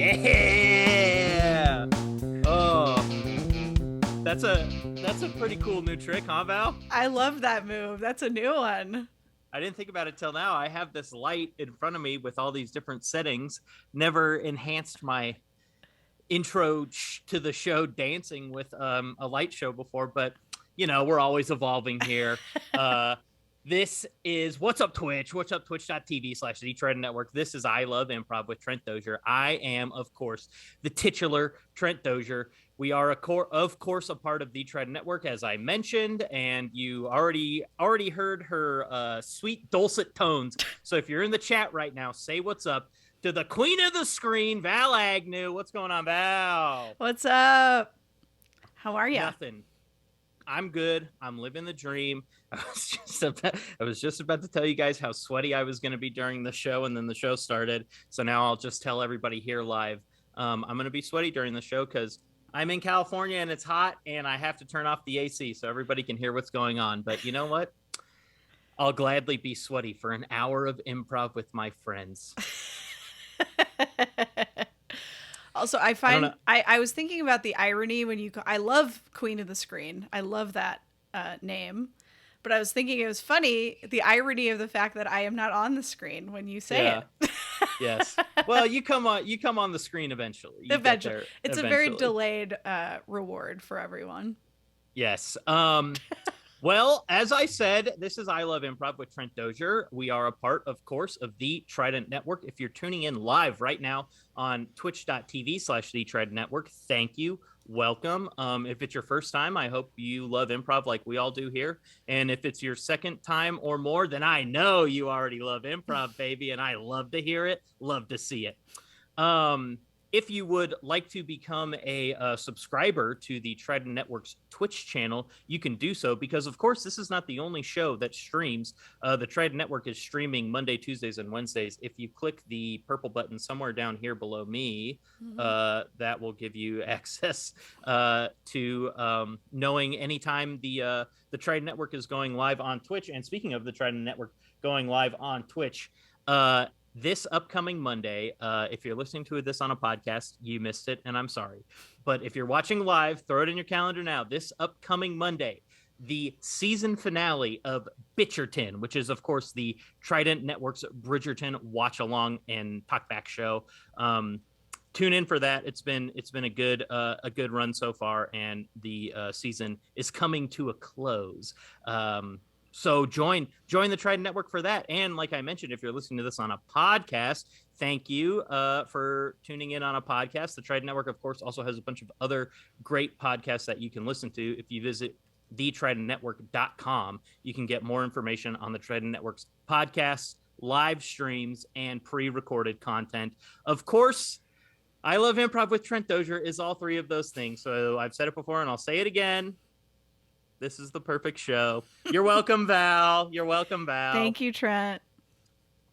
Yeah. Oh, that's a pretty cool new trick, huh, Val? I love that move. That's a new one. I didn't think about it till now. I have this light in front of me with all these different settings. Never enhanced my intro to the show dancing with a light show before, but you know, we're always evolving here. This is What's Up Twitch, what's up twitch.tv/the Network. This is I Love Improv with Trent Dozier. I am, of course, the titular Trent Dozier. We are, of course, a part of the Tread Network, as I mentioned, and you already heard her sweet dulcet tones. So if you're in the chat right now, say what's up to the queen of the screen, Val Agnew. What's going on, Val? What's up? How are you? Nothing. I'm good. I'm living the dream. I was just about to tell you guys how sweaty I was going to be during the show, and then the show started. So now I'll just tell everybody here live. I'm going to be sweaty during the show because I'm in California and it's hot, and I have to turn off the AC so everybody can hear what's going on. But you know what? I'll gladly be sweaty for an hour of improv with my friends. Also, I was thinking about the irony when I love Queen of the Screen. I love that name. But I was thinking it was funny, the irony of the fact that I am not on the screen when you say it. Yes. Well, you come on the screen eventually. Eventually. It's a very delayed reward for everyone. Yes. Well, as I said, this is I Love Improv with Trent Dozier. We are a part, of course, of the Trident Network. If you're tuning in live right now on twitch.tv/the Trident Network, thank you. Welcome. If it's your first time, I hope you love improv like we all do here. And if it's your second time or more, then I know you already love improv, baby. And I love to hear it, love to see it. If you would like to become a subscriber to the Trident Network's Twitch channel, you can do so because, of course, this is not the only show that streams. The Trident Network is streaming Monday, Tuesdays, and Wednesdays. If you click the purple button somewhere down here below me, that will give you access to knowing anytime the Trident Network is going live on Twitch. And speaking of the Trident Network going live on Twitch, this upcoming Monday, if you're listening to this on a podcast, you missed it, and I'm sorry. But if you're watching live, throw it in your calendar now. This upcoming Monday, the season finale of Bitcherton, which is, of course, the Trident Network's Bridgerton watch-along and talk-back show. Tune in for that. It's been a good run so far, and the season is coming to a close. So join the Trident Network for that. And like I mentioned, if you're listening to this on a podcast, thank you for tuning in on a podcast. The Trident Network, of course, also has a bunch of other great podcasts that you can listen to. If you visit thetridentnetwork.com, you can get more information on the Trident Network's podcasts, live streams, and pre-recorded content. Of course, I Love Improv with Trent Dozier is all three of those things. So I've said it before and I'll say it again. This is the perfect show. You're welcome, Val. You're welcome, Val. Thank you, Trent.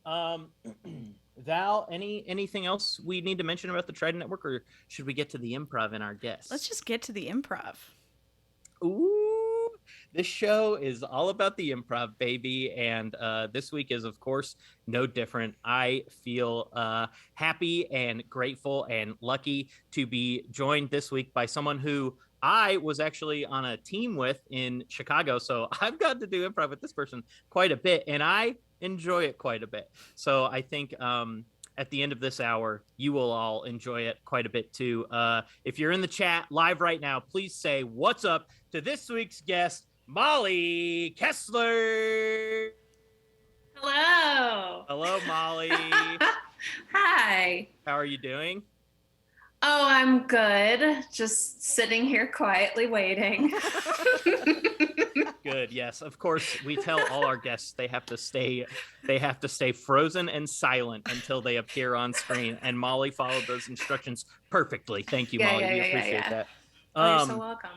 Val, anything else we need to mention about the Trident Network, or should we get to the improv and our guests? Let's just get to the improv. Ooh, this show is all about the improv, baby. And this week is, of course, no different. I feel happy and grateful and lucky to be joined this week by someone who I was actually on a team with in Chicago, so I've got to do improv with this person quite a bit, and I enjoy it quite a bit. So I think at the end of this hour, you will all enjoy it quite a bit too. If you're in the chat live right now, please say what's up to this week's guest, Molly Kessler. Hello. Hello, Molly. Hi. How are you doing? Oh, I'm good. Just sitting here quietly waiting. Good. Yes, of course. We tell all our guests they have to stay frozen and silent until they appear on screen. And Molly followed those instructions perfectly. Thank you, Molly. We appreciate that. Oh, you're so welcome.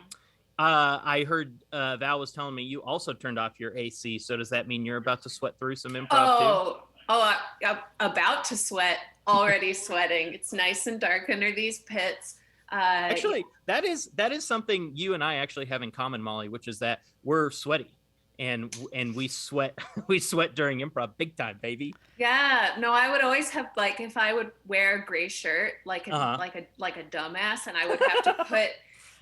I heard Val was telling me you also turned off your AC. So does that mean you're about to sweat through some improv too? I'm about to sweat. Already sweating. It's nice and dark under these pits. Actually, that is something you and I actually have in common, Molly, which is that we're sweaty. and we sweat we sweat during improv big time, baby. Yeah, no, I would always have like if I would wear a gray shirt like Uh-huh. like a dumbass, and I would have to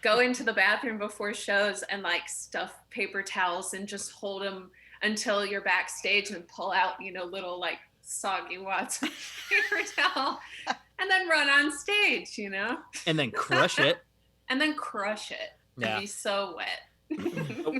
go into the bathroom before shows and like stuff paper towels and just hold them until you're backstage and pull out, you know, little like soggy wads of paper towel and then run on stage, you know, and then crush it. And then crush it. Yeah. And be so wet.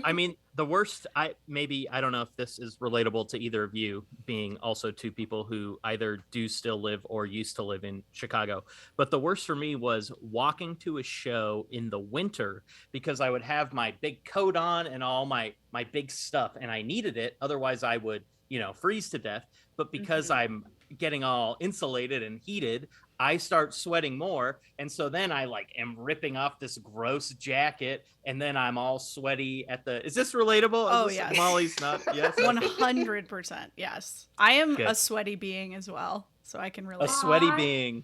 I mean, the worst, I don't know if this is relatable to either of you, being also two people who either do still live or used to live in Chicago. But the worst for me was walking to a show in the winter, because I would have my big coat on and all my big stuff, and I needed it. Otherwise I would, you know, freeze to death. But because I'm getting all insulated and heated, I start sweating more. And so then I like am ripping off this gross jacket, and then I'm all sweaty at the, is this relatable? Oh, yes. yes. Molly's not, yes. 100%. Yes. I am Good. a sweaty being as well, so I can relate. A sweaty being.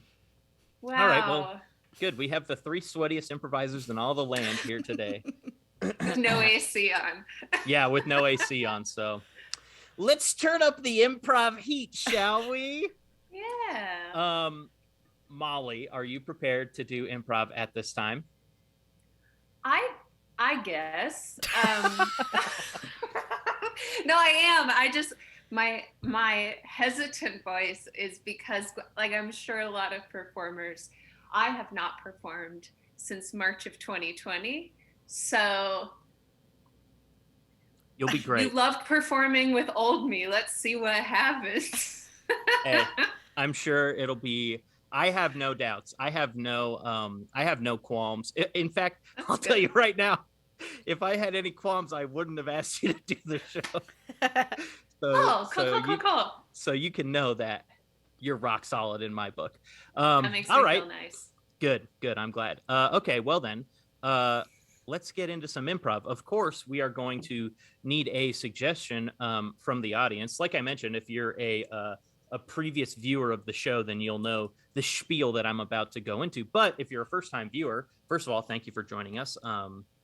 Wow. All right, well, good. We have the 3 sweatiest improvisers in all the land here today. No AC on. Yeah, with no AC on. So let's turn up the improv heat, shall we? Yeah. Molly, are you prepared to do improv at this time? I guess. No, I am. I just my hesitant voice is because, like, I'm sure a lot of performers, I have not performed since March of 2020. So You'll be great. you loved performing with old me. Let's see what happens. Hey, I'm sure it'll be. I have no doubts. I have no qualms. In fact, I'll tell you right now, if I had any qualms, I wouldn't have asked you to do the show. Cool. So you can know that you're rock solid in my book. That makes me feel nice. Good. I'm glad. Okay, well then, let's get into some improv. Of course, we are going to need a suggestion from the audience. Like I mentioned, if you're a previous viewer of the show, then you'll know the spiel that I'm about to go into. But if you're a first-time viewer, first of all, thank you for joining us.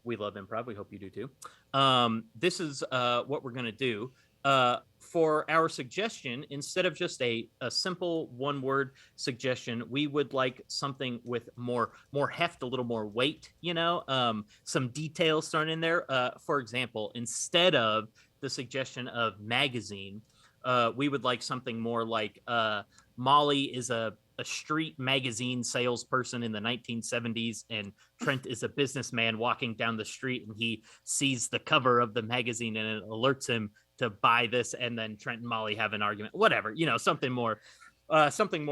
We love improv. We hope you do too. This is what we're going to do. For our suggestion, instead of just a simple one-word suggestion, we would like something with more heft, a little more weight, you know, some details thrown in there. For example, instead of the suggestion of magazine, we would like something more like Molly is a street magazine salesperson in the 1970s, and Trent is a businessman walking down the street, and he sees the cover of the magazine and it alerts him to buy this, and then Trent and Molly have an argument. Whatever, you know, something more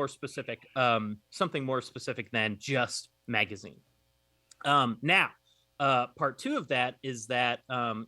specific than just magazine. Now, part 2 of that is that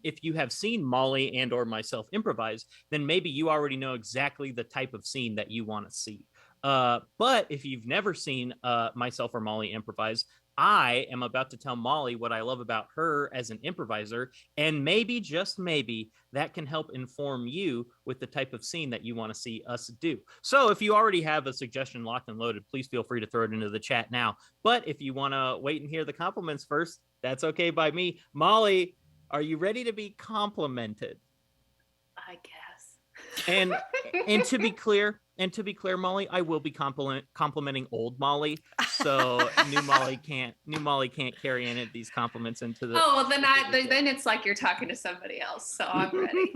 if you have seen Molly and or myself improvise, then maybe you already know exactly the type of scene that you want to see. But if you've never seen myself or Molly improvise, I am about to tell Molly what I love about her as an improviser, and maybe, just maybe, that can help inform you with the type of scene that you want to see us do. So if you already have a suggestion locked and loaded, please feel free to throw it into the chat now. But if you want to wait and hear the compliments first, that's okay by me. Molly, are you ready to be complimented? I guess. And to be clear, Molly, I will be complimenting old Molly. So new Molly can't carry any of these compliments into the. Oh, well, then it's like you're talking to somebody else. So I'm ready.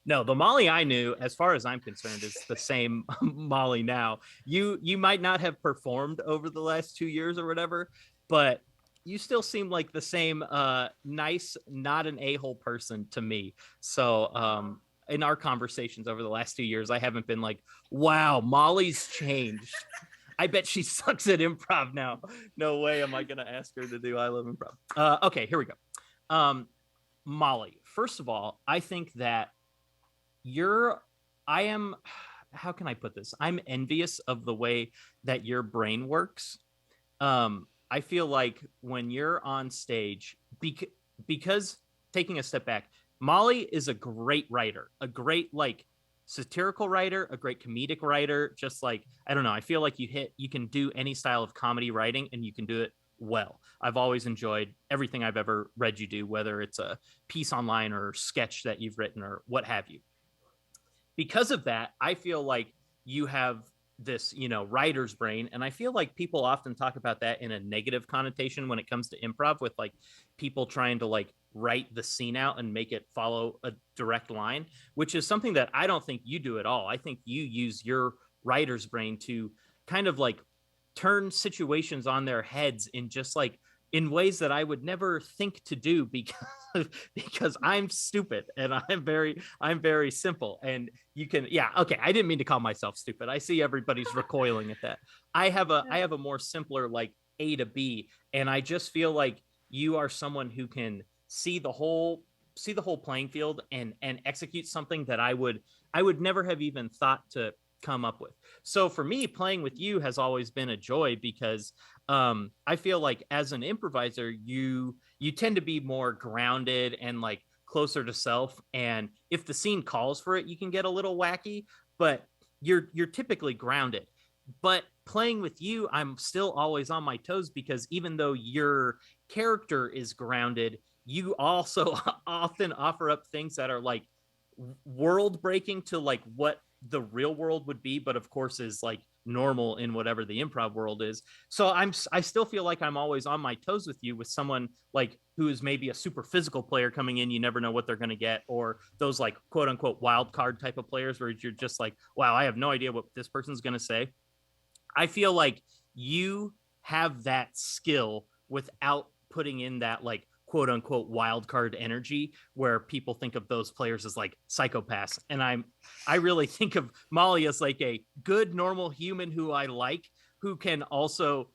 No, the Molly I knew, as far as I'm concerned, is the same Molly now. You might not have performed over the last 2 years or whatever, but you still seem like the same nice, not an a-hole person to me. So in our conversations over the last 2 years, I haven't been like, wow, Molly's changed. I bet she sucks at improv now. No way am I going to ask her to do I Love Improv. Okay, here we go. Molly, first of all, I think that how can I put this? I'm envious of the way that your brain works. I feel like when you're on stage, because taking a step back, Molly is a great writer, a great like satirical writer, a great comedic writer. Just like, I don't know, I feel like you can do any style of comedy writing and you can do it well. I've always enjoyed everything I've ever read you do, whether it's a piece online or sketch that you've written or what have you. Because of that, I feel like you have this, writer's brain. And I feel like people often talk about that in a negative connotation when it comes to improv, with like people trying to like write the scene out and make it follow a direct line, which is something that I don't think you do at all. I think you use your writer's brain to kind of like turn situations on their heads in just like in ways that I would never think to do because I'm stupid and I'm very simple. And you can, yeah, okay, I didn't mean to call myself stupid. I see everybody's recoiling at that. I have a more simpler like A to B, and I just feel like you are someone who can see the whole playing field and execute something that I would never have even thought to come up with. So for me, playing with you has always been a joy because I feel like as an improviser, you tend to be more grounded and like closer to self. And if the scene calls for it, you can get a little wacky, but you're typically grounded. But playing with you, I'm still always on my toes because even though your character is grounded, you also often offer up things that are like world breaking to like what the real world would be, but of course is like normal in whatever the improv world is. So I still feel like I'm always on my toes with you with someone like who is maybe a super physical player coming in. You never know what they're going to get, or those like quote unquote wild card type of players where you're just like, wow, I have no idea what this person's going to say. I feel like you have that skill without putting in that like quote unquote wild card energy where people think of those players as like psychopaths. And I really think of Molly as like a good normal human who I like, who can also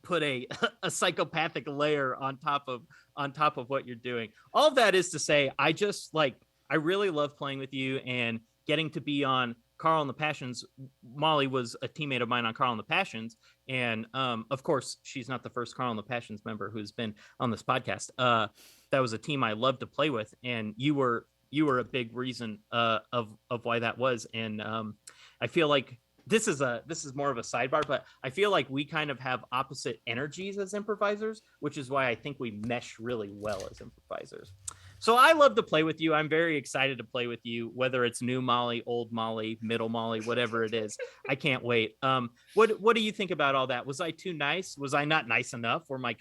put a psychopathic layer on top of what you're doing. All of that is to say, I really love playing with you and getting to be on Carl and the Passions. Molly was a teammate of mine on Carl and the Passions. And of course, she's not the first Carl and the Passions member who's been on this podcast. That was a team I loved to play with. And you were a big reason of why that was. And I feel like this is more of a sidebar, but I feel like we kind of have opposite energies as improvisers, which is why I think we mesh really well as improvisers. So I love to play with you. I'm very excited to play with you, whether it's new Molly, old Molly, middle Molly, whatever it is. I can't wait. What do you think about all that? Was I too nice? Was I not nice enough? Were my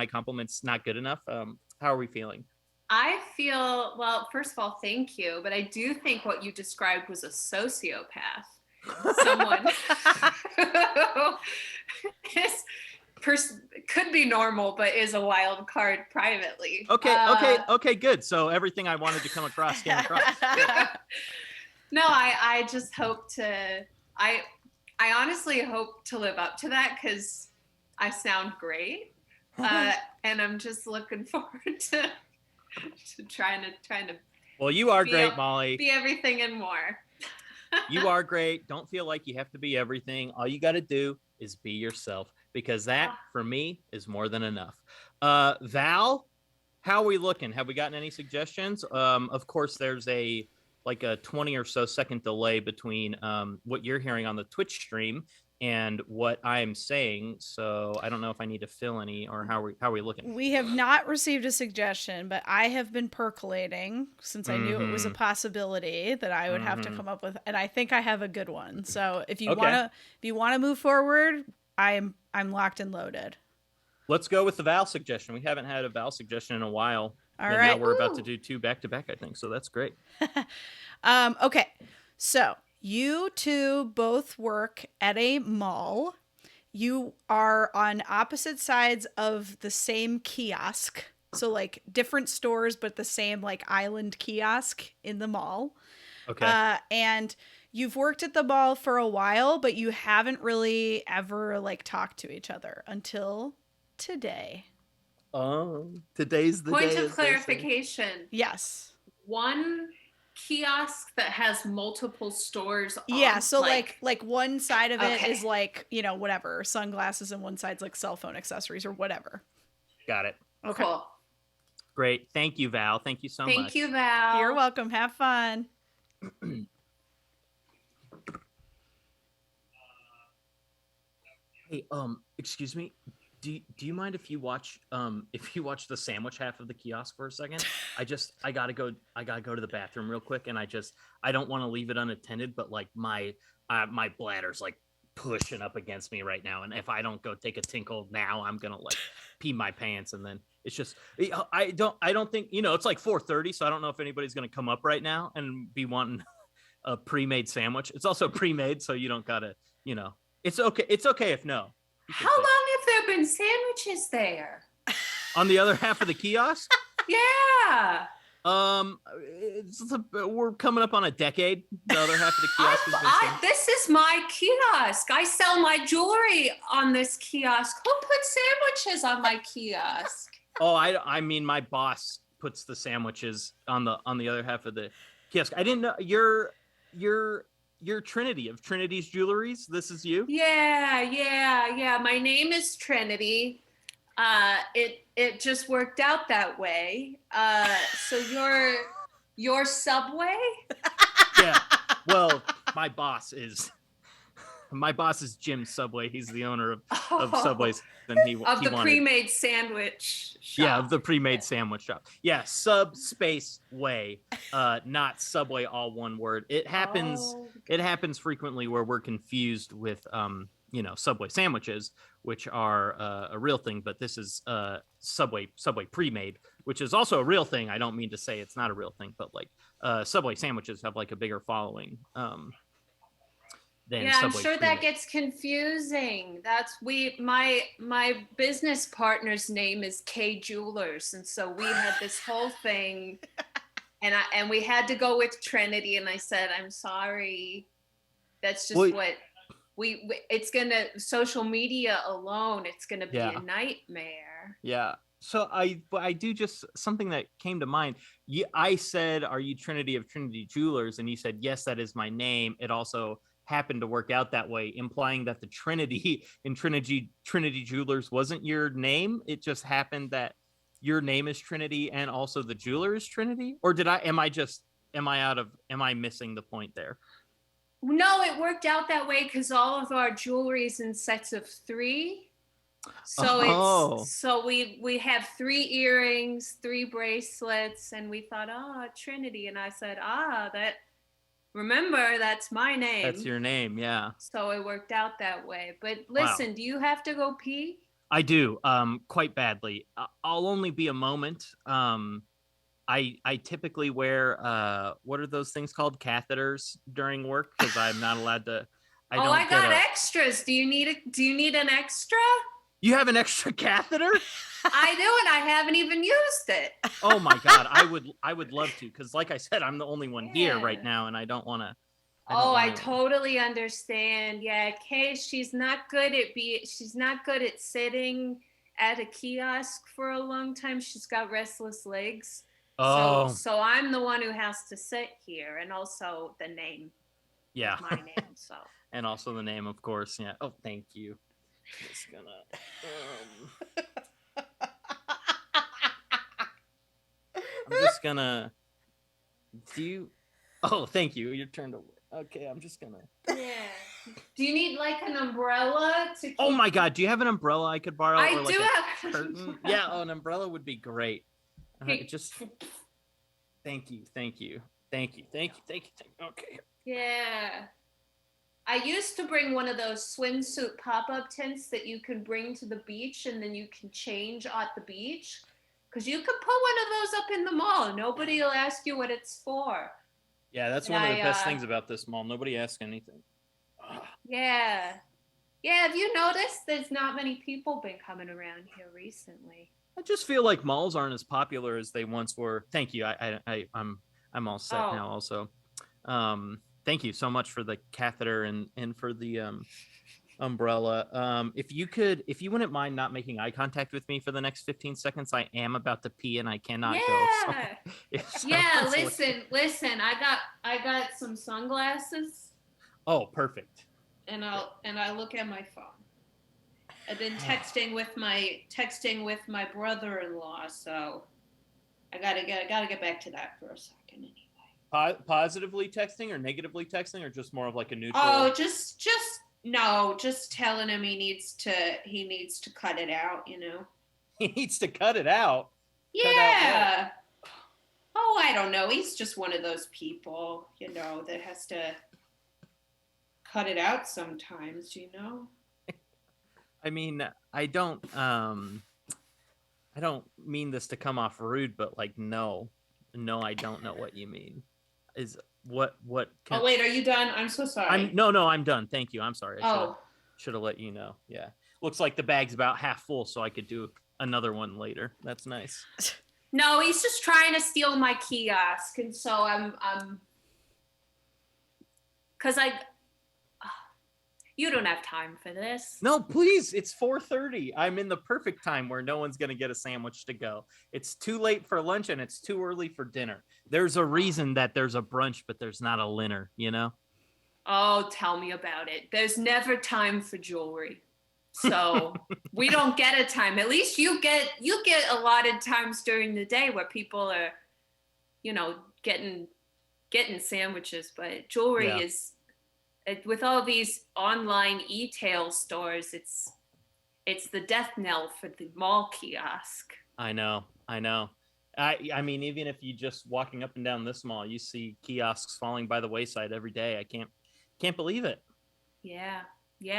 compliments not good enough? How are we feeling? I feel, well, first of all, thank you. But I do think what you described was a sociopath. Someone who could be normal, but is a wild card privately. Okay, good. So everything I wanted to come across came across. No, I just hope to, I honestly hope to live up to that because I sound great. And I'm just looking forward to trying to. Well, you are great, Molly. Be everything and more. You are great. Don't feel like you have to be everything. All you got to do is be yourself, because that for me is more than enough. Val, how are we looking? Have we gotten any suggestions? Of course, there's a 20 or so second delay between what you're hearing on the Twitch stream and what I'm saying. So I don't know if I need to fill any, or how are we looking? We have not received a suggestion, but I have been percolating since I knew it was a possibility that I would have to come up with, and I think I have a good one. So if you want to move forward, I'm locked and loaded. Let's go with the Val suggestion. We haven't had a Val suggestion in a while. All right. Now we're about to do 2 back to back, I think. So that's great. Okay. So you two both work at a mall. You are on opposite sides of the same kiosk. So like different stores, but the same like island kiosk in the mall. Okay. And you've worked at the mall for a while, but you haven't really ever like talked to each other until today. Today's the Point day. Point of clarification. Yes. One kiosk that has multiple stores on. Yeah, so like one side of it is like, whatever, sunglasses, and one side's like cell phone accessories or whatever. Got it. Okay. Cool. Great. Thank you, Val. Thank you so much. Thank you, Val. You're welcome. Have fun. Hey, excuse me. Do you mind if you watch the sandwich half of the kiosk for a second? I gotta go to the bathroom real quick, and I don't want to leave it unattended, but like my bladder's like pushing up against me right now, and if I don't go take a tinkle now, I'm gonna like pee my pants, and then it's just I don't think it's like 4:30, so I don't know if anybody's gonna come up right now and be wanting a pre-made sandwich. It's also pre-made, so you don't gotta it's okay if no. How long have there been sandwiches there? On the other half of the kiosk? Yeah. We're coming up on a decade. The other half of the kiosk this is my kiosk. I sell my jewelry on this kiosk. Who puts sandwiches on my kiosk? Oh, I mean, my boss puts the sandwiches on the other half of the kiosk. I didn't know you're Trinity of Trinity's Jewelries. This is you? Yeah. My name is Trinity. It just worked out that way. So you're Subway? Yeah. Well, my boss is Jim Subway. He's the owner of Subways. And he wanted pre-made sandwich shop. Yeah, of the pre-made sandwich shop. Yeah, Subspace Way, not Subway, all one word. It happens. It happens frequently where we're confused with Subway sandwiches, which are a real thing, but this is Subway pre-made, which is also a real thing. I don't mean to say it's not a real thing, but like Subway sandwiches have like a bigger following. Yeah, I'm sure that gets confusing. My business partner's name is K Jewelers, and so we had this whole thing, and we had to go with Trinity, and I said, I'm sorry, that's just what it's gonna, social media alone, it's gonna be a nightmare. Yeah. So I do just something that came to mind. I said, are you Trinity of Trinity Jewelers? And you said, yes, that is my name. It also happened to work out that way, implying that the Trinity in Trinity Jewelers wasn't your name. It just happened that your name is Trinity and also the jeweler is Trinity? Or am I missing the point there? No, it worked out that way because all of our jewelry is in sets of 3. So we have 3 earrings, 3 bracelets, and we thought, Trinity. And I said, remember, that's my name. That's your name, yeah. So it worked out that way. But listen, Do you have to go pee? I do, quite badly. I'll only be a moment. I typically wear what are those things called? Catheters during work because I'm not allowed to. I got extras. Do you need an extra? You have an extra catheter? I do, and I haven't even used it. Oh my God, I would love to, because like I said, I'm the only one here right now, and I don't want to. I totally understand. Yeah, Kay, she's not good at sitting at a kiosk for a long time. She's got restless legs. Oh. So I'm the one who has to sit here, and also the name. Yeah. My name. So. And also the name, of course. Yeah. Oh, thank you. Just gonna. I'm just gonna. Oh, thank you. Your turn to. Okay, I'm just gonna. Yeah. Do you need like an umbrella to keep... Oh my God, do you have an umbrella I could borrow? I do have a curtain. Yeah, an umbrella would be great. Just. Thank you. Okay. Yeah. I used to bring one of those swimsuit pop-up tents that you can bring to the beach and then you can change at the beach. Because you could put one of those up in the mall. Nobody will ask you what it's for. Yeah, that's one of the best things about this mall. Nobody asks anything. Yeah. Yeah, have you noticed there's not many people been coming around here recently? I just feel like malls aren't as popular as they once were. Thank you. I'm all set now also. Thank you so much for the catheter and for the umbrella. If you wouldn't mind not making eye contact with me for the next 15 seconds, I am about to pee and I cannot go. So yeah, listen. I got some sunglasses. Oh, perfect. And I look at my phone. I've been texting with my brother-in-law, so I gotta get back to that for a second anyway. Positively texting or negatively texting, or just more of like a neutral? Oh, just No, just telling him he needs to cut it out, He needs to cut it out. Cut out what? Yeah. Oh, I don't know. He's just one of those people, that has to cut it out sometimes. I mean, I don't mean this to come off rude, but like, no, I don't know what you mean. Is what can... Oh, wait, are you done? I'm so sorry. No, I'm done. Thank you. I'm sorry. I should have let you know. Yeah. Looks like the bag's about half full, so I could do another one later. That's nice. No, he's just trying to steal my kiosk, and so I'm because you don't have time for this. No, please. It's 4:30. I'm in the perfect time where no one's gonna get a sandwich to go. It's too late for lunch and it's too early for dinner. There's a reason that there's a brunch, but there's not a dinner, Oh, tell me about it. There's never time for jewelry. So we don't get a time. At least you get allotted times during the day where people are, getting sandwiches. But jewelry is, with all these online e-tail stores, it's the death knell for the mall kiosk. I know. I mean, even if you just walking up and down this mall, you see kiosks falling by the wayside every day. I can't believe it. Yeah,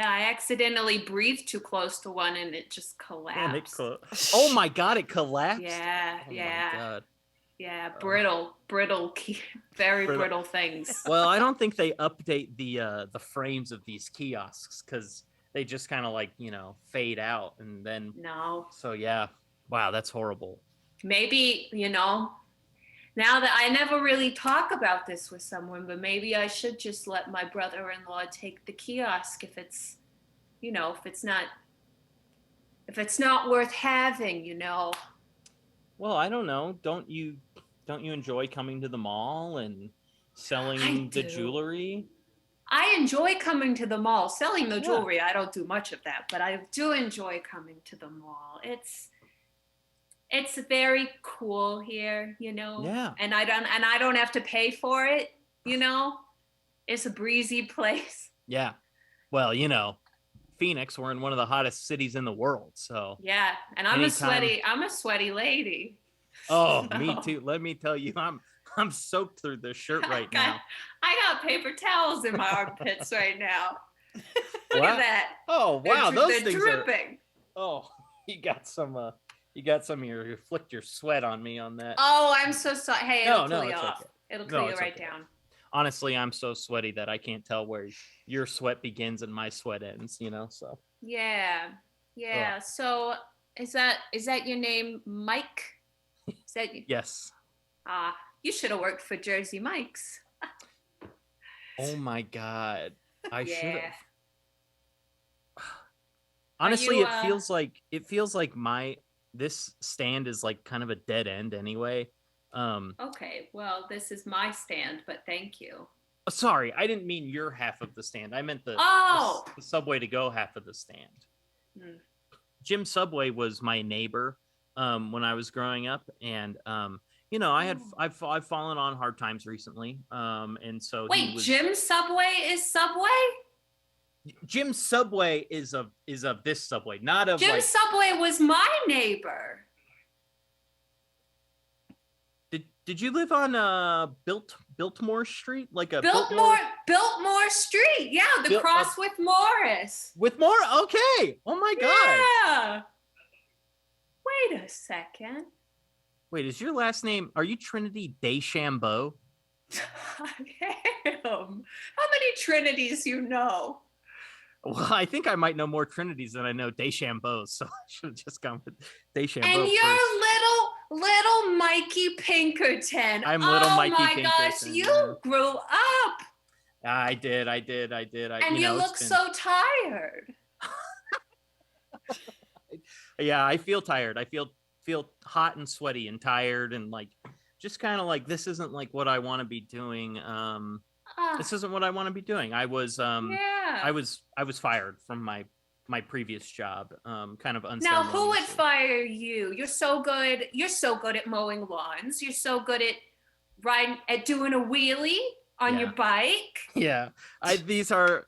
I accidentally breathed too close to one and it just collapsed. Oh my God, it collapsed? Yeah, oh yeah. My God. Yeah, brittle, very brittle things. Well, I don't think they update the frames of these kiosks because they just kind of like, fade out and then. No. So yeah, wow, that's horrible. Maybe, now that I never really talk about this with someone, but maybe I should just let my brother-in-law take the kiosk if it's not worth having, Well, I don't know. Don't you enjoy coming to the mall and selling the jewelry? I enjoy coming to the mall. Selling the jewelry, I don't do much of that, but I do enjoy coming to the mall. It's very cool here, Yeah. And I don't have to pay for it, It's a breezy place. Yeah. Well, Phoenix, we're in one of the hottest cities in the world, so. Yeah, and I'm a sweaty lady. Oh, so. Me too. Let me tell you, I'm soaked through this shirt right now. I got paper towels in my armpits right now. Look at that. Oh, wow, those things dripping. Oh, you got some you flicked your sweat on me on that. Oh, I'm so sorry. Hey, it'll cool you off. Okay. It'll cool you right down. Honestly, I'm so sweaty that I can't tell where your sweat begins and my sweat ends, so. Yeah. Ugh. So is that your name, Mike? Is that you? Yes. You should have worked for Jersey Mike's. Oh my God. I should have. Honestly, it feels like this stand is like kind of a dead end anyway. Okay, well, this is my stand, but thank you. Sorry, I didn't mean your half of the stand. I meant the Subway to go half of the stand. Jim Subway was my neighbor when I was growing up, and I've fallen on hard times recently, and so. Wait, Jim Subway is Subway? Jim Subway is of this Subway, not of Jim Subway was my neighbor. Did you live on Biltmore Street, like a Biltmore Street? Yeah, the cross with Morris. With Morris? Okay. Oh my God. Yeah. Wait a second. Wait, is your last name? Are you Trinity Deschambeau? I am. How many Trinities you know? Well, I think I might know more Trinities than I know Deschambeaux, so I should have just gone with Deschambeau. And you're little Mikey Pinkerton. I'm little Mikey Pinkerton. Oh my gosh, you grew up. I did. And you look so tired. Yeah, I feel tired. I feel hot and sweaty and tired and like just kind of like this isn't like what I want to be doing. This isn't what I want to be doing. I was fired from my previous job. Kind of unceremoniously. Now, who would fire you? You're so good at mowing lawns. You're so good at doing a wheelie. On your bike? Yeah. These are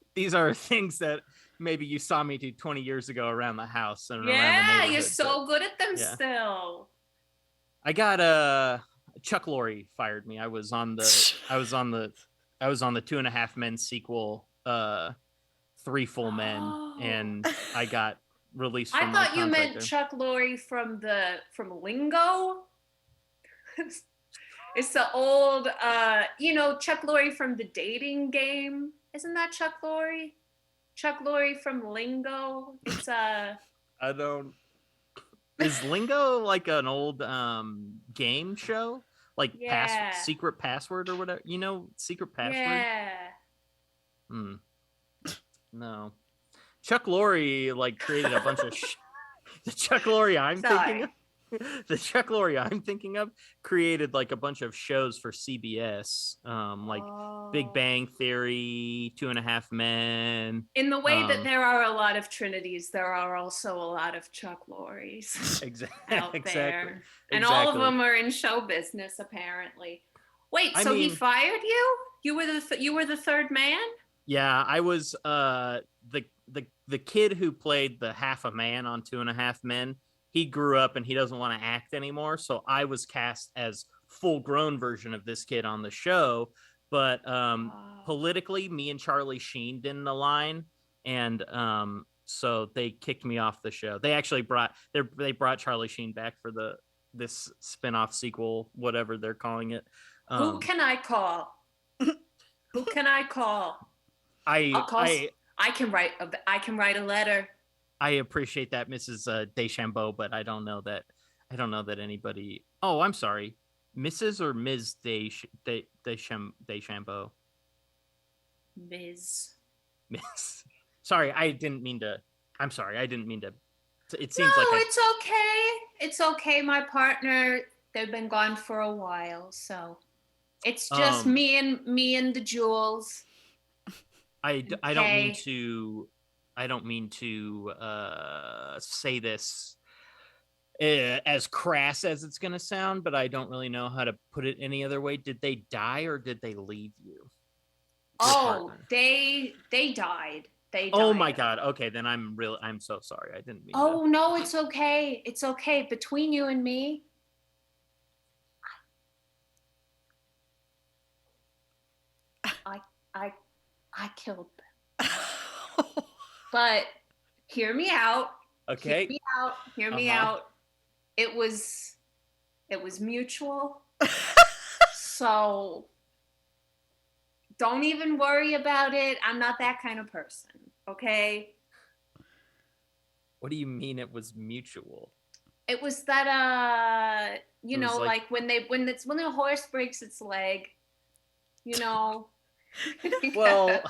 things that maybe you saw me do 20 years ago around the house and around the neighborhood. You're so good at them still. I got Chuck Lorre fired me. I was on the 2.5 Men sequel, 3 Full Men, and I got released from I thought you meant there. Chuck Lorre from Lingo. It's the old Chuck Lorre from The Dating Game. Isn't that Chuck Lorre? Chuck Lorre from Lingo. It's I don't. Is Lingo like an old game show? Like Secret Password or whatever? Secret Password? Yeah. No. Chuck Lorre like created a bunch of the Chuck Lorre I'm thinking of created like a bunch of shows for CBS, like Big Bang Theory, 2.5 Men. In the way that there are a lot of Trinities, there are also a lot of Chuck Lorres out there. And all of them are in show business, apparently. Wait, he fired you? You were the third man? Yeah, I was the kid who played the half a man on 2.5 Men. He grew up and he doesn't want to act anymore. So I was cast as full grown version of this kid on the show. But politically, me and Charlie Sheen didn't align. And so they kicked me off the show. They actually brought Charlie Sheen back for this spinoff sequel, whatever they're calling it. Who can I call? Who can I call? I can write a letter. I appreciate that, Mrs. Deschambeau, but I don't know that anybody. Oh, I'm sorry, Mrs. or Ms. Deschambeau. Ms. Sorry, I didn't mean to. I'm sorry, I didn't mean to. It seems it's okay. It's okay. My partner, they've been gone for a while, so it's just me and the jewels. I don't mean to say this as crass as it's going to sound, but I don't really know how to put it any other way. Did they die or did they leave you? They died. Oh my God. Okay, then I'm so sorry. I didn't mean to. No, it's okay. It's okay. Between you and me, I killed them. But hear me out. Okay. Hear me out. It was mutual. So don't even worry about it. I'm not that kind of person. Okay. What do you mean it was mutual? It was that like when the horse breaks its leg, Well,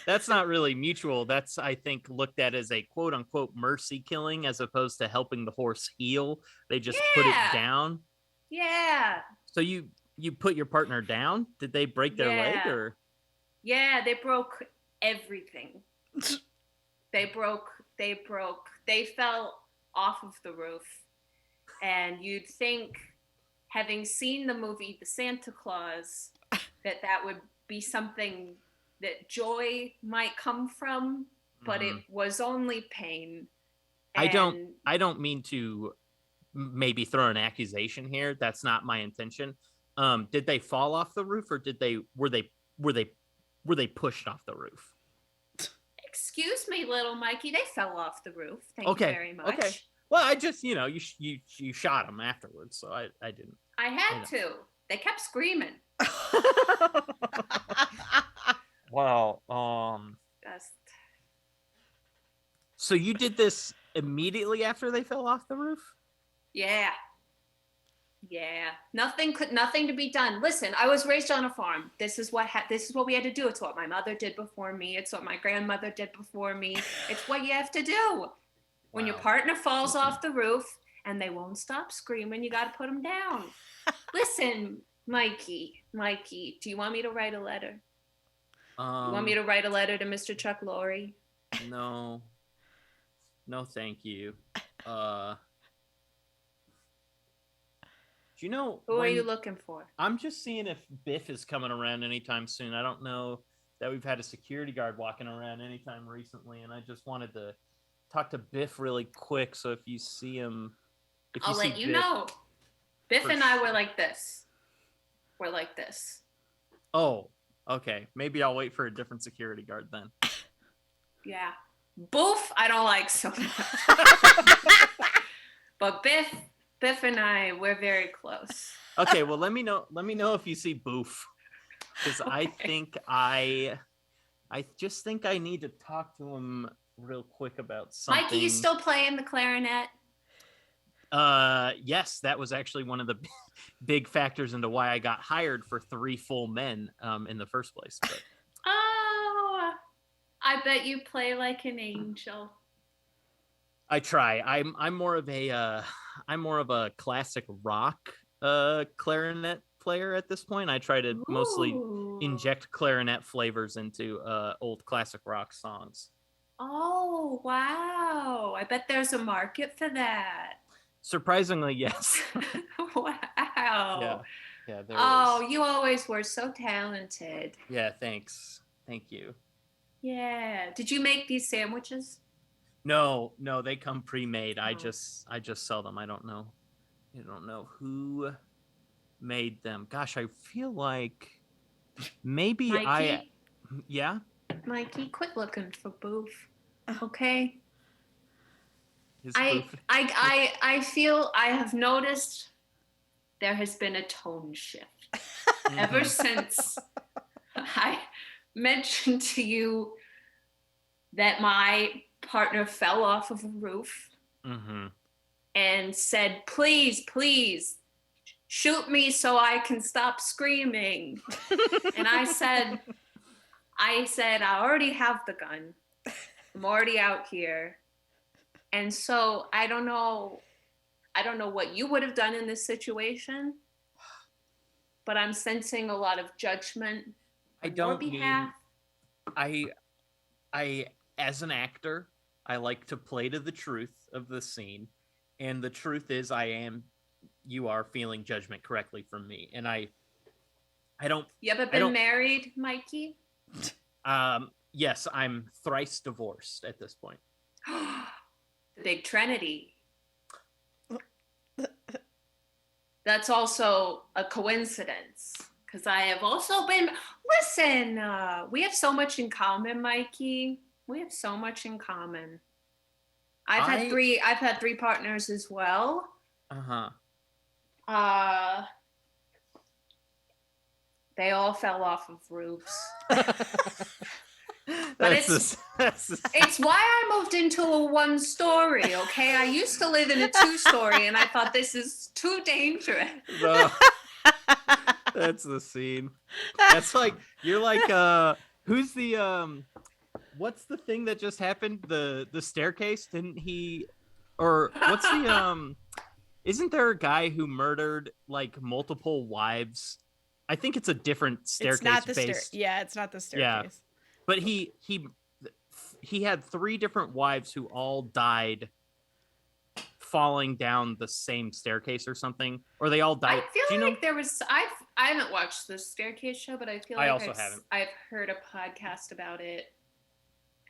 that's not really mutual. That's, I think, looked at as a quote unquote mercy killing as opposed to helping the horse heal. They just put it down. Yeah. So you put your partner down? Did they break their leg or? Yeah, they broke everything. They fell off of the roof. And you'd think, having seen the movie The Santa Claus, that would be something that joy might come from, but it was only pain. And I don't mean to maybe throw an accusation here. That's not my intention. Did they fall off the roof or were they pushed off the roof? Excuse me, little Mikey, they fell off the roof. Thank you very much. Okay. Well, I just, you shot them afterwards, so I didn't. I had to. They kept screaming. Wow. Just. So you did this immediately after they fell off the roof? Yeah. Nothing to be done. Listen, I was raised on a farm. This is what we had to do. It's what my mother did before me. It's what my grandmother did before me. It's what you have to do. When your partner falls off the roof and they won't stop screaming, you got to put them down. Listen, Mikey, do you want me to write a letter? You want me to write a letter to Mr. Chuck Lorre? No, thank you. Do you know Who are you looking for? I'm just seeing if Biff is coming around anytime soon. I don't know that we've had a security guard walking around anytime recently, and I just wanted to talk to Biff really quick. So if you see him, I'll let you know. Biff and I were like this. We're like this. Oh, okay. Maybe I'll wait for a different security guard then. Yeah. Boof, I don't like so much. But Biff and I, we're very close. Okay, well let me know if you see Boof. Because okay. I just think I need to talk to him real quick about something. Mikey, you still playing the clarinet? Yes, that was actually one of the big factors into why I got hired for 3 full men in the first place. But... Oh, I bet you play like an angel. I try. I'm more of a classic rock clarinet player at this point. I try to mostly inject clarinet flavors into old classic rock songs. Oh, wow. I bet there's a market for that. Surprisingly, yes. Wow. Yeah, there is. You always were so talented. Yeah, thanks. Thank you. Yeah. Did you make these sandwiches? No, they come pre-made. I just sell them. I don't know who made them. Gosh, I feel like maybe Mikey? Yeah? Mikey, quit looking for Boof. Okay? Boof... I feel I have noticed there has been a tone shift ever since I mentioned to you that my partner fell off of a roof and said, please shoot me so I can stop screaming. And I said, I already have the gun. I'm already out here. And so I don't know what you would have done in this situation, but I'm sensing a lot of judgment on your behalf. I as an actor, I like to play to the truth of the scene, and the truth is you are feeling judgment correctly from me, and I don't. You ever been married, Mikey? Yes, I'm thrice divorced at this point. The big Trinity. That's also a coincidence, because I have also been. Listen, we have so much in common, Mikey. We have so much in common. I've had 3 partners as well. They all fell off of roofs. But it's why I moved into a 1-story, okay? I used to live in a 2-story, and I thought this is too dangerous. No. That's the scene. That's like, you're like, who's the, what's the thing that just happened? The staircase? Didn't he, or what's the, isn't there a guy who murdered like multiple wives? I think it's a different staircase. It's not the staircase. Yeah, it's not the staircase. Yeah. But he had 3 different wives who all died falling down the same staircase or something, or they all died. I feel like there was. I haven't watched the Staircase show, but I feel like I've heard a podcast about it,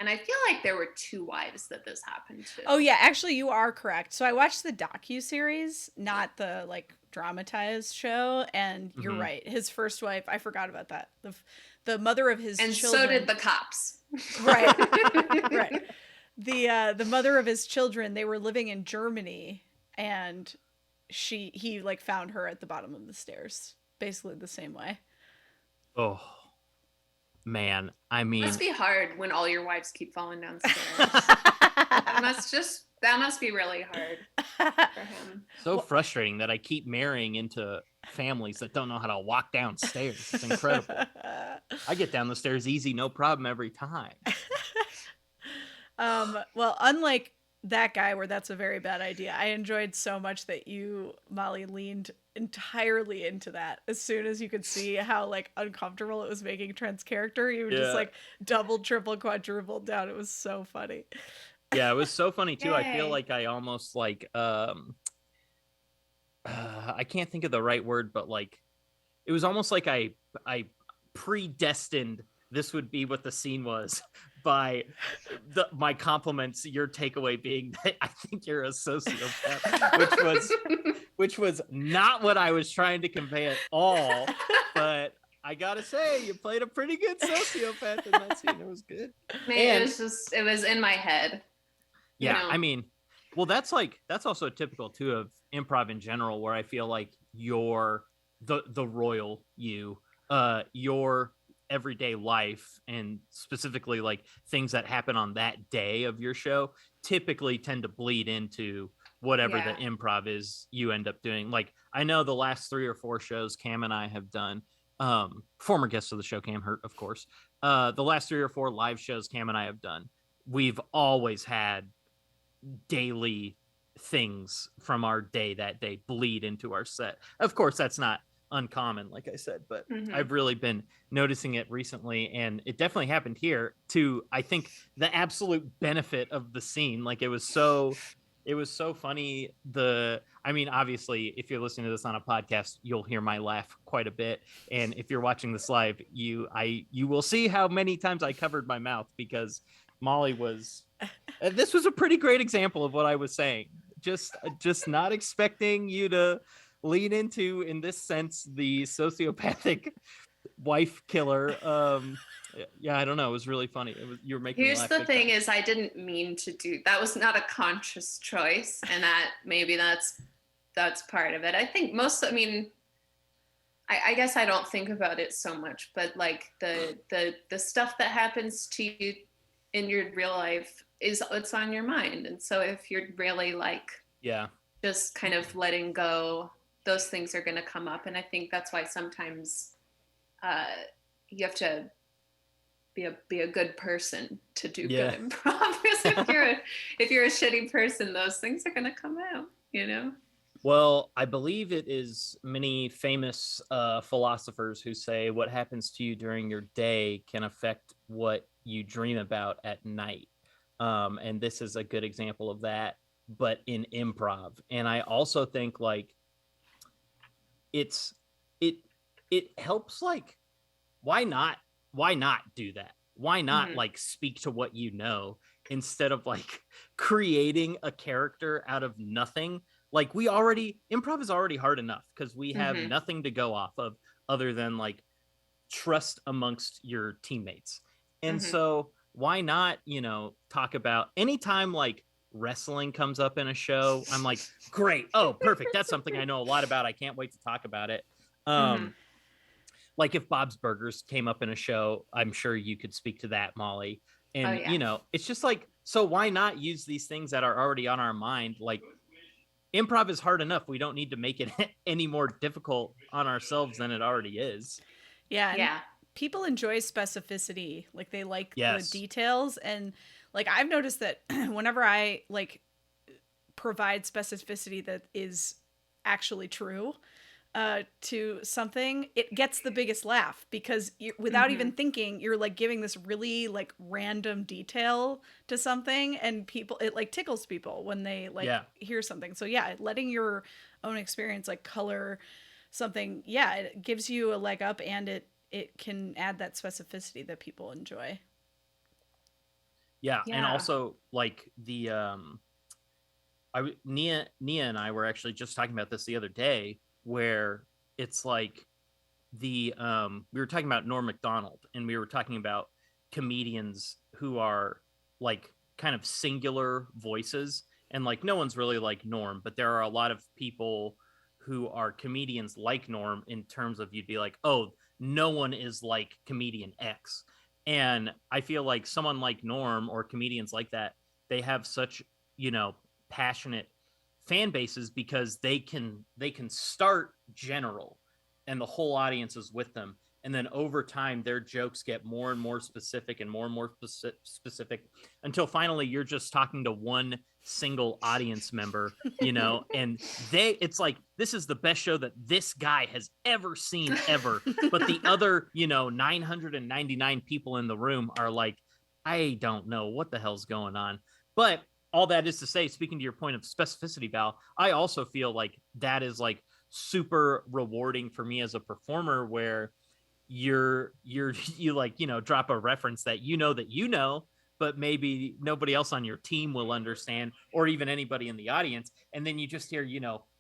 and I feel like there were 2 wives that this happened to. Oh yeah, actually, you are correct. So I watched the docu-series, not the like dramatized show, and you're right. His first wife, I forgot about that. The mother of his children. And so did the cops. Right. Right. The mother of his children, they were living in Germany, and he like found her at the bottom of the stairs, basically the same way. Oh man, I mean, it must be hard when all your wives keep falling downstairs. that must be really hard for him. So frustrating that I keep marrying into families that don't know how to walk downstairs. It's incredible. I get down the stairs easy, no problem every time. Well, unlike that guy where that's a very bad idea, I enjoyed so much that you, Molly, leaned entirely into that. As soon as you could see how like uncomfortable it was making Trent's character, you were just like double, triple, quadrupled down. It was so funny. Yeah, it was so funny too. Yay. I feel like I almost like I can't think of the right word, but like it was almost like I predestined this would be what the scene was by my compliments, your takeaway being that I think you're a sociopath, which was not what I was trying to convey at all. But I gotta say, you played a pretty good sociopath in that scene. It was good. Man, it was in my head. Yeah, I mean, well, that's also typical too of improv in general, where I feel like you're the royal you, your everyday life, and specifically like things that happen on that day of your show typically tend to bleed into whatever the improv is you end up doing. Like I know the last 3 or 4 shows Cam and I have done, former guests of the show, Cam Hurt, of course, the last 3 or 4 live shows Cam and I have done, we've always had daily things from our day that day bleed into our set. Of course, that's not uncommon, like I said, but I've really been noticing it recently, and it definitely happened here to, I think, the absolute benefit of the scene. Like it was so funny. I mean, obviously, if you're listening to this on a podcast, you'll hear my laugh quite a bit, and if you're watching this live, you will see how many times I covered my mouth, because Molly was this was a pretty great example of what I was saying. Just not expecting you to lean into, in this sense, the sociopathic wife killer. Yeah, I don't know. It was really funny. You were making. Here's the thing: is I didn't mean to do that. Was not a conscious choice, and that maybe that's part of it. I think I mean, I guess I don't think about it so much, but like the stuff that happens to you in your real life it's on your mind, and so if you're really like just kind of letting go, those things are going to come up. And I think that's why sometimes you have to be a good person to do good improv. Because if you're a shitty person, those things are going to come out, you know? Well, I believe it is many famous philosophers who say what happens to you during your day can affect what you dream about at night. And this is a good example of that, but in improv. And I also think like it helps, like, why not do that? Why not like speak to what you know, instead of like creating a character out of nothing? Like improv is already hard enough because we have nothing to go off of other than like trust amongst your teammates. And so why not, talk about anytime like wrestling comes up in a show, I'm like, great. Oh, perfect. That's something I know a lot about. I can't wait to talk about it. Like if Bob's Burgers came up in a show, I'm sure you could speak to that, Molly. And, it's just like, so why not use these things that are already on our mind? Like improv is hard enough. We don't need to make it any more difficult on ourselves than it already is. Yeah. Yeah. People enjoy specificity. Like they like the details. And like, I've noticed that whenever I like provide specificity that is actually true to something, it gets the biggest laugh, because without even thinking, you're like giving this really like random detail to something, and it like tickles people when they like hear something. So letting your own experience like color something, it gives you a leg up, and it can add that specificity that people enjoy. Yeah. And also like the Nia and I were actually just talking about this the other day, where it's like we were talking about Norm Macdonald, and we were talking about comedians who are like kind of singular voices, and like no one's really like Norm, but there are a lot of people who are comedians like Norm, in terms of you'd be like, oh, no one is like comedian X. And I feel like someone like Norm or comedians like that, they have such, passionate fan bases, because they can start general and the whole audience is with them, and then over time their jokes get more and more specific and more specific, until finally you're just talking to one single audience member, and it's like, this is the best show that this guy has ever seen ever, but the other 999 people in the room are like, I don't know what the hell's going on. But all that is to say, speaking to your point of specificity, Val, I also feel like that is like super rewarding for me as a performer, where you like, drop a reference that but maybe nobody else on your team will understand, or even anybody in the audience. And then you just hear,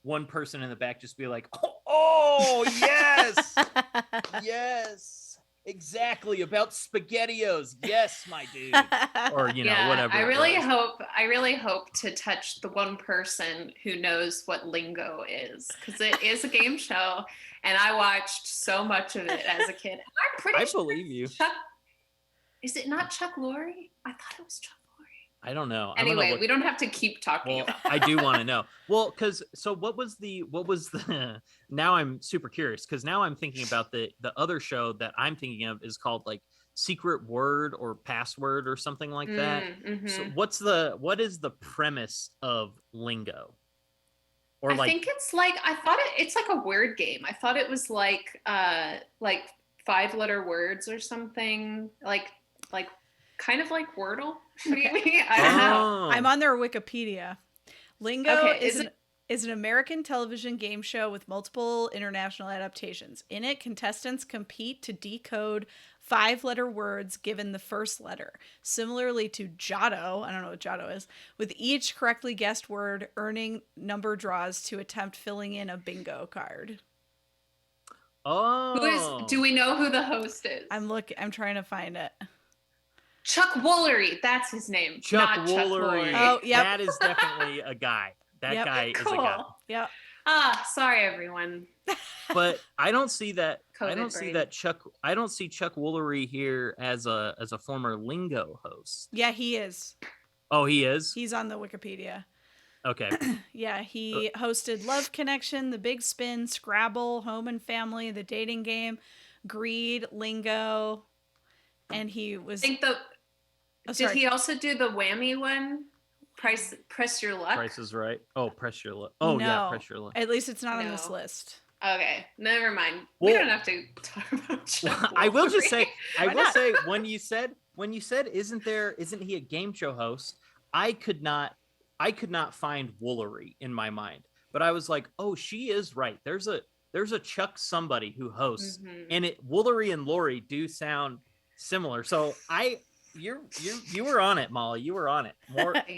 one person in the back just be like, oh yes, yes, exactly, about SpaghettiOs. Yes, my dude. Or, whatever. I really hope to touch the one person who knows what lingo is, because it is a game show and I watched so much of it as a kid. I'm pretty sure believe you. Is it not Chuck Lorre? I thought it was Chuck Lorre. I don't know. Anyway, we don't have to keep talking about that. I do want to know. Well, what was the now I'm super curious, because now I'm thinking about the other show that I'm thinking of is called like Secret Word or Password or something like that. Mm-hmm. So what is the premise of lingo? Or I think it's like, it's like a word game. I thought it was like 5-letter words or something, like kind of like Wordle, maybe. I don't know. I'm on their Wikipedia. Lingo is an American television game show with multiple international adaptations. In it, contestants compete to decode 5-letter words given the first letter. Similarly to Jotto, I don't know what Jotto is, with each correctly guessed word earning number draws to attempt filling in a bingo card. Oh. Do we know who the host is? I'm trying to find it. Chuck Woolery, that's his name. Chuck not Woolery. Chuck Lorre. Oh, yeah. That is definitely a guy. That guy is a guy. Yeah. Sorry everyone. But I don't see that. COVID I don't see brain. that Chuck. I don't see Chuck Woolery here as a former lingo host. Yeah, he is. Oh, he is? He's on the Wikipedia. Okay. Yeah, he hosted Love Connection, The Big Spin, Scrabble, Home and Family, The Dating Game, Greed, Lingo, and he was. I think did he also do the whammy one? Press Your Luck? Price is Right. Oh, Press Your Luck. Oh, No. Yeah, Press Your Luck. At least it's not on this list. Okay, never mind. We don't have to talk about Chuck I will just Woolery. say, when you said isn't he a game show host? I could not find Woolery in my mind, but I was like, oh, she is right. There's a Chuck somebody who hosts, and Woolery and Lori do sound similar. So you were on it, Molly. You were on it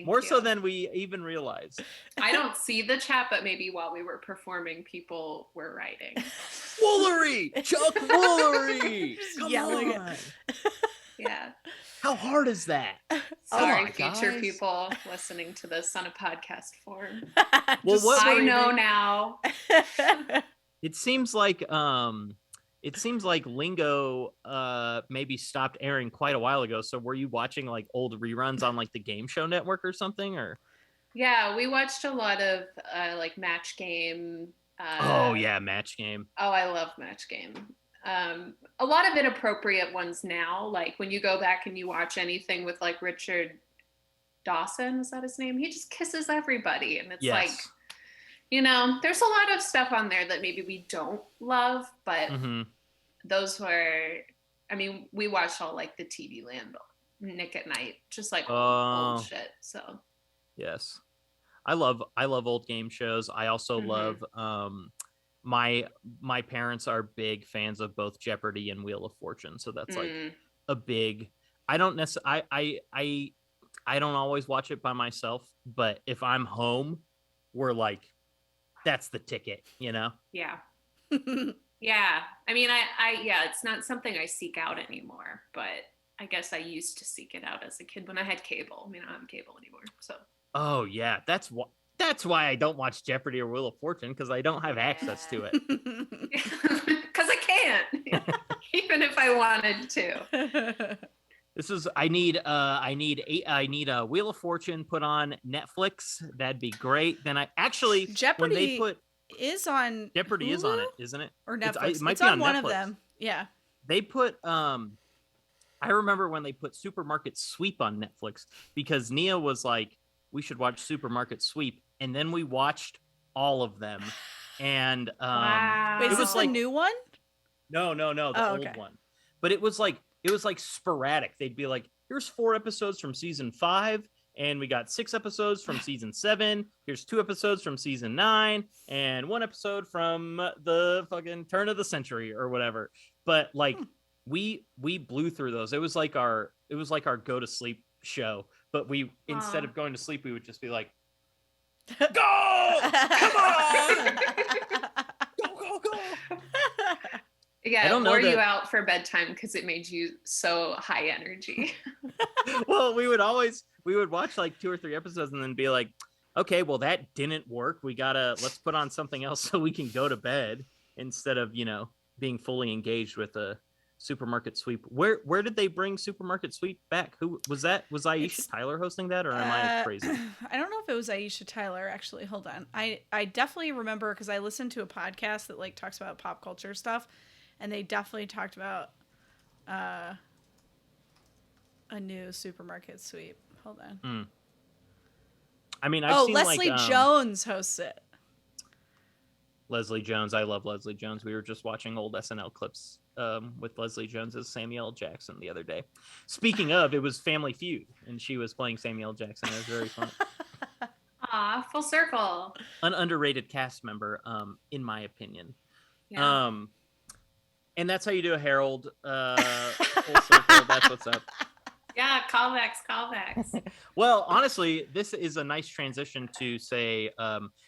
more so than we even realized. I don't see the chat, but maybe while we were performing, people were writing. Woolery, Chuck Woolery, yelling it. Yeah. How hard is that? Sorry, future people listening to this on a podcast form. Well, what I know now. It seems like lingo maybe stopped airing quite a while ago. So were you watching like old reruns on like the Game Show Network or something? Or yeah, we watched a lot of like Match Game. Oh yeah, Match Game. Oh, I love Match Game. A lot of inappropriate ones now, like when you go back and you watch anything with like Richard Dawson, is that his name? He just kisses everybody, and it's like, there's a lot of stuff on there that maybe we don't love, but those were, we watched all like the TV Land, Nick at Night, just like old shit. So yes, I love old game shows. I also love my parents are big fans of both Jeopardy and Wheel of Fortune, so that's like a big. I don't necessarily. I don't always watch it by myself, but if I'm home, we're like, that's the ticket, Yeah. Yeah. It's not something I seek out anymore, but I guess I used to seek it out as a kid when I had cable. I don't have cable anymore, so. Oh yeah, that's why I don't watch Jeopardy or Wheel of Fortune, because I don't have access to it. Because I can't, even if I wanted to. This is I need a Wheel of Fortune put on Netflix. That'd be great. Then Jeopardy is on Jeopardy Hulu? Is on it, isn't it? Or Netflix. It might it's be on on one Netflix. of them. Yeah. They put I remember when they put Supermarket Sweep on Netflix, because Nia was like, we should watch Supermarket Sweep, and then we watched all of them. And wow. Wait, is this like, the new one? No, the old one. But it was like sporadic. They'd be like, here's 4 episodes from season 5, And we got 6 episodes from season 7. Here's 2 episodes from season 9 and 1 episode from the fucking turn of the century or whatever. But like we blew through those. It was like our go to sleep show, but we instead of going to sleep, we would just be like, go, come on, go. Yeah, it wore you out for bedtime because it made you so high energy. Well, we would watch like 2 or 3 episodes and then be like, okay, well that didn't work. Let's put on something else so we can go to bed instead of, being fully engaged with a Supermarket Sweep. Where did they bring Supermarket Sweep back? Who was that? Was Aisha Tyler hosting that, or am I crazy? I don't know if it was Aisha Tyler, actually. Hold on. I definitely remember, because I listened to a podcast that like talks about pop culture stuff, and they definitely talked about a new Supermarket Sweep. Hold on. I mean, I've seen Leslie Jones hosts it. Leslie Jones. I love Leslie Jones. We were just watching old SNL clips with Leslie Jones as Samuel L. Jackson the other day. Speaking of, it was Family Feud, and she was playing Samuel L. Jackson. It was very fun. Aw, full circle. An underrated cast member, in my opinion. Yeah. And that's how you do a Harold. Full circle. That's what's up. Yeah, callbacks. Well, honestly, this is a nice transition to say,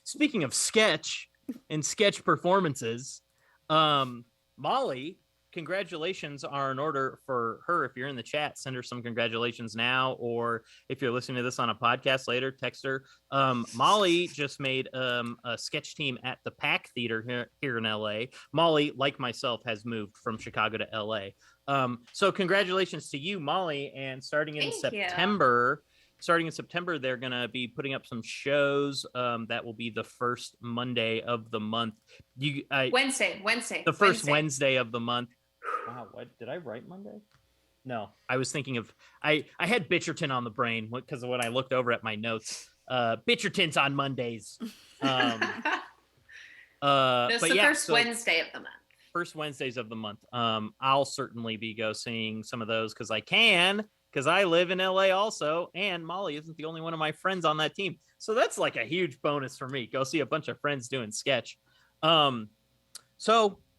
speaking of sketch and sketch performances, Molly, congratulations are in order for her. If you're in the chat, send her some congratulations now, or if you're listening to this on a podcast later, text her. Molly just made a sketch team at the Pack Theater here in LA. Molly, like myself, has moved from Chicago to LA. So congratulations to you, Molly. And starting in September, they're going to be putting up some shows that will be the first Monday of the month. Wednesday. The first Wednesday of the month. Wow, what did I write Monday? No, I was thinking of I had Bitcherton on the brain because when I looked over at my notes. Bitcherton's on Mondays. It's the first Wednesday of the month. First Wednesdays of the month. I'll certainly be seeing some of those because I live in LA also, and Molly isn't the only one of my friends on that team. So that's like a huge bonus for me. Go see a bunch of friends doing sketch.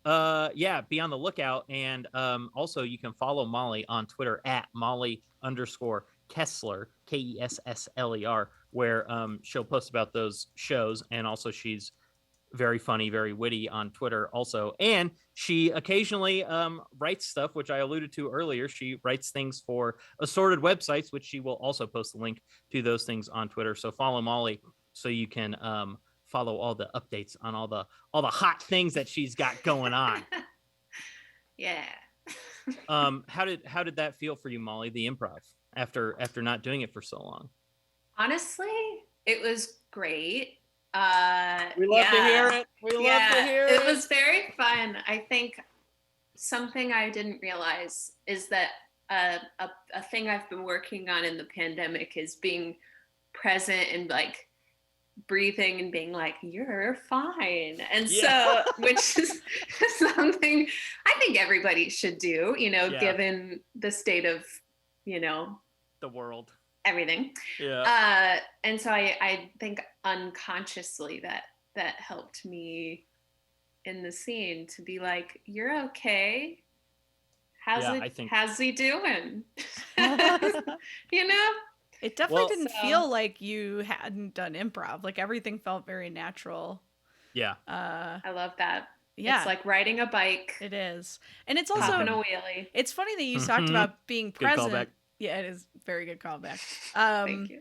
Yeah, be on the lookout. And also you can follow Molly on Twitter at Molly_Kessler, Kessler, where she'll post about those shows. And also she's very funny, very witty on Twitter also. And she occasionally writes stuff, which I alluded to earlier. She writes things for assorted websites, which she will also post a link to those things on Twitter. So follow Molly so you can follow all the updates on all the hot things that she's got going on. Yeah. How did that feel for you, Molly, the improv, after not doing it for so long? Honestly, it was great. We love to hear it. It was very fun. I think something I didn't realize is that a thing I've been working on in the pandemic is being present and like breathing and being like, you're fine. And so, which is something I think everybody should do, given the state of, the world. Everything. Yeah. And so I think unconsciously that helped me in the scene to be like, you're okay. How's he doing? It definitely didn't feel like you hadn't done improv. Like everything felt very natural. Yeah. I love that. Yeah. It's like riding a bike. It is. And it's also popping a wheelie. It's funny that you talked about being present. Good callback. Yeah, it is very good callback. Thank you.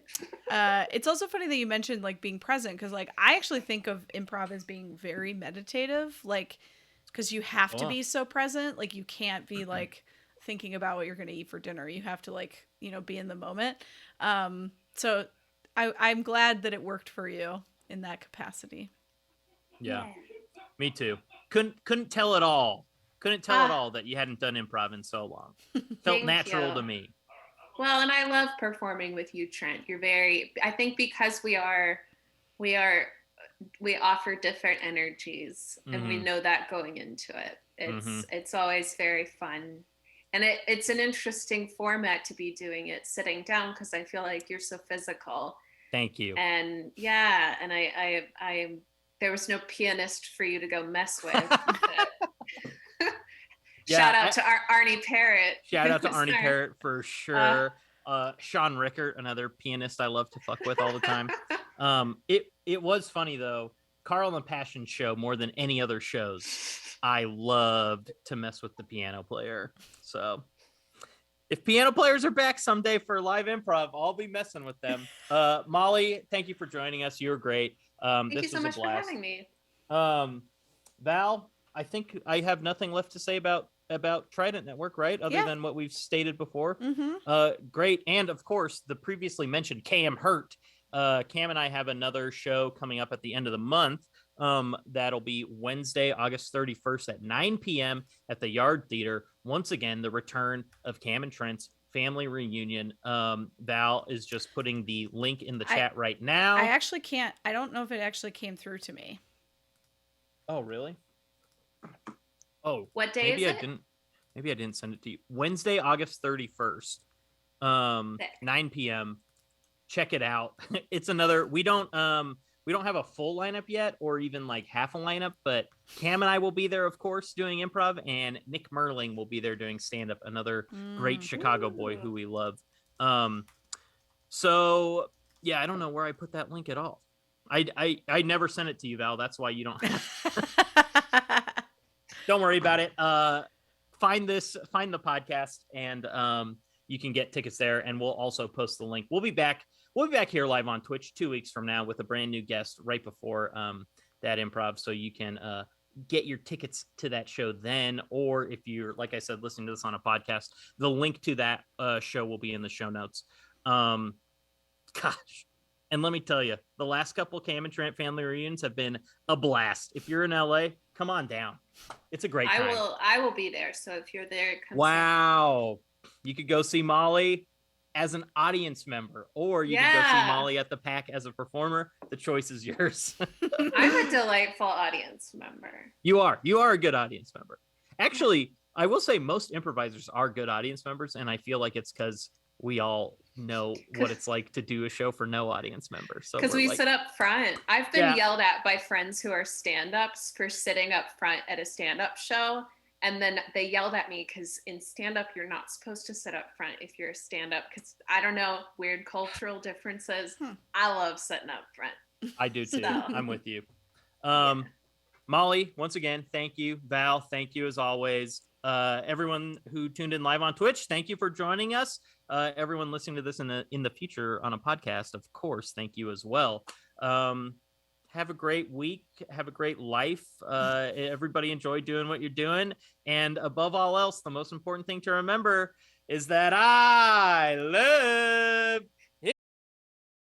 It's also funny that you mentioned like being present, because like I actually think of improv as being very meditative, like because you have to be so present. Like you can't be like thinking about what you're going to eat for dinner. You have to like be in the moment. So I'm glad that it worked for you in that capacity. Yeah. Me too. Couldn't tell at all. Couldn't tell at all that you hadn't done improv in so long. Felt natural to me. Well, and I love performing with you, Trent. You're I think because we offer different energies, and we know that going into it. It's always very fun And it's an interesting format to be doing it sitting down, because I feel like you're so physical. Thank you. And yeah, and I there was no pianist for you to go mess with. Shout out to Arnie Parrott. Shout out to Arnie Parrott for sure. Sean Rickert, another pianist I love to fuck with all the time. It was funny though. Carl and the Passion Show, more than any other shows, I loved to mess with the piano player. So if piano players are back someday for live improv, I'll be messing with them. Molly, thank you for joining us. You were great. Thank you so much for having me. Val, I think I have nothing left to say about Trident Network, right? Other than what we've stated before. Mm-hmm. Great. And of course, the previously mentioned Cam Hurt. Cam and I have another show coming up at the end of the month. That'll be Wednesday, August 31st at 9 p.m. at the Yard Theater. Once again, the return of Cam and Trent's family reunion. Val is just putting the link in the chat right now. I actually can't. I don't know if it actually came through to me. Oh, really? Oh, what day is it? Maybe I didn't send it to you. Wednesday, August 31st, 9 p.m. Check it out. It's another. We don't have a full lineup yet, or even like half a lineup, but Cam and I will be there, of course, doing improv, and Nick Merling will be there doing stand-up, another great Chicago boy who we love. So yeah, I don't know where I put that link at all. I never sent it to you, Val. That's why you don't have Don't worry about it. Find the podcast, and you can get tickets there, and we'll also post the link. We'll be back here live on Twitch 2 weeks from now with a brand new guest right before that improv, so you can get your tickets to that show then, or if you're, like I said, listening to this on a podcast, the link to that show will be in the show notes. Gosh. And let me tell you, the last couple Cam and Trent family reunions have been a blast. If you're in LA, come on down. It's a great time. I will be there. So if you're there, come. Wow. You could go see Molly as an audience member, or you could go see Molly at the PAC as a performer. The choice is yours. I'm a delightful audience member. You are a good audience member. Actually, I will say most improvisers are good audience members, and I feel like it's because we all know what it's like to do a show for no audience members. So because we sit up front. I've been yelled at by friends who are stand-ups for sitting up front at a stand-up show. And then they yelled at me because in stand-up, you're not supposed to sit up front if you're a stand-up. Because I don't know, weird cultural differences. I love sitting up front. I do too. I'm with you. Molly, once again, thank you. Val, thank you as always. Everyone who tuned in live on Twitch, thank you for joining us. Everyone listening to this in the future on a podcast, of course, thank you as well. Have a great week. Have a great life. Everybody enjoy doing what you're doing. And above all else, the most important thing to remember is that I love